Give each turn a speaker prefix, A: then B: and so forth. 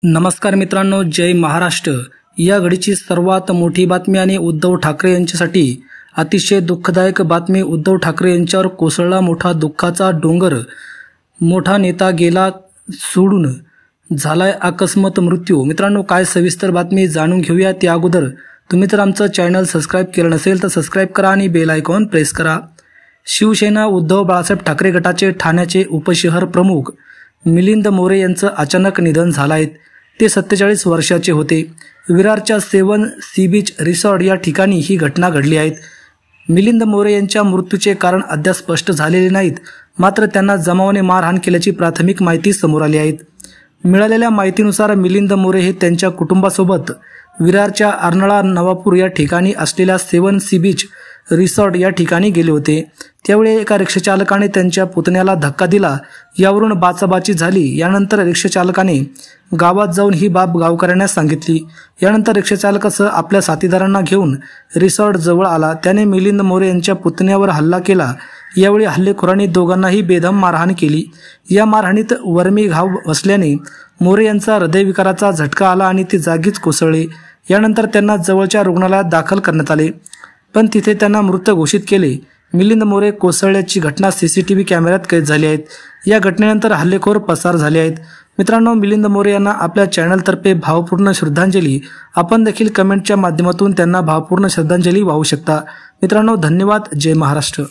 A: नमस्कार मित्रांनो, जय महाराष्ट्र। या घडीची सर्वात मोठी बातमी आणि उद्धव ठाकरे यांच्यासाठी अतिशय दुःखदायक बातमी। उद्धव ठाकरे यांच्यावर कोसळला मोठा दुःखाचा डोंगर। मोठा नेता गेला सोडून, झालाय अकस्मात मृत्यू। मित्रांनो, काय सविस्तर बातमी जाणून घेऊया। त्या अगोदर तुम्ही जर आमचं चॅनल सबस्क्राइब केलं नसेल तर सबस्क्राइब करा आणि बेल आयकॉन प्रेस करा। शिवसेना उद्धव बाळासाहेब ठाकरे गटाचे ठाण्याचे उपशहर प्रमुख मिलिंद मोरे यांचं अचानक निधन झालं आहे। ते 47 वर्षाचे होते। विरारच्या 7 सी बीच रिसॉर्ट या ठिकाणी ही घटना घडली आहे। मिलिंद मोरे यांच्या मृत्यूचे कारण अद्याप स्पष्ट झालेले नाहीत, मात्र त्यांना जमावाने मारहाण केल्याची प्राथमिक माहिती समोर आली आहे। मिळालेल्या माहितीनुसार मिलिंद मोरे हे त्यांच्या कुटुंबासोबत विरारच्या अर्नाळा नवापूर या ठिकाणी असलेल्या 7 सी बीच रिसॉर्ट या ठिकाणी गेले होते। त्यावेळी एका रिक्षाचालकाने त्यांच्या पुतण्याला धक्का दिला, यावरून बाचाबाची झाली। यानंतर रिक्षाचालकाने गावात जाऊन ही बाब गावकऱ्यांना सांगितली। यानंतर रिक्षाचालकासह आपल्या साथीदारांना घेऊन रिसॉर्ट जवळ आला। त्याने मिलिंद मोरे यांच्या पुतण्यावर हल्ला केला। यावेळी हल्लेखोरांनी दोघांनाही बेदम मारहाण केली। या मारहाणीत वर्मी घाव बसल्याने मोरे यांचा हृदयविकाराचा झटका आला आणि ते जागीच कोसळले। यानंतर त्यांना जवळच्या रुग्णालयात दाखल करण्यात आले, पण तिथे त्यांना मृत घोषित केले। मिलिंद मोरे कोसळल्याची घटना सीसीटीव्ही कॅमेऱ्यात कैद झाली आहे। या घटनेनंतर हल्लेखोर पसार झाले आहेत। मित्रांनो, मिलिंद मोरे यांना आपल्या चॅनलतर्फे भावपूर्ण श्रद्धांजली। आपण देखील कमेंटच्या माध्यमातून त्यांना भावपूर्ण श्रद्धांजली वाहू शकता। मित्रांनो, धन्यवाद। जय महाराष्ट्र।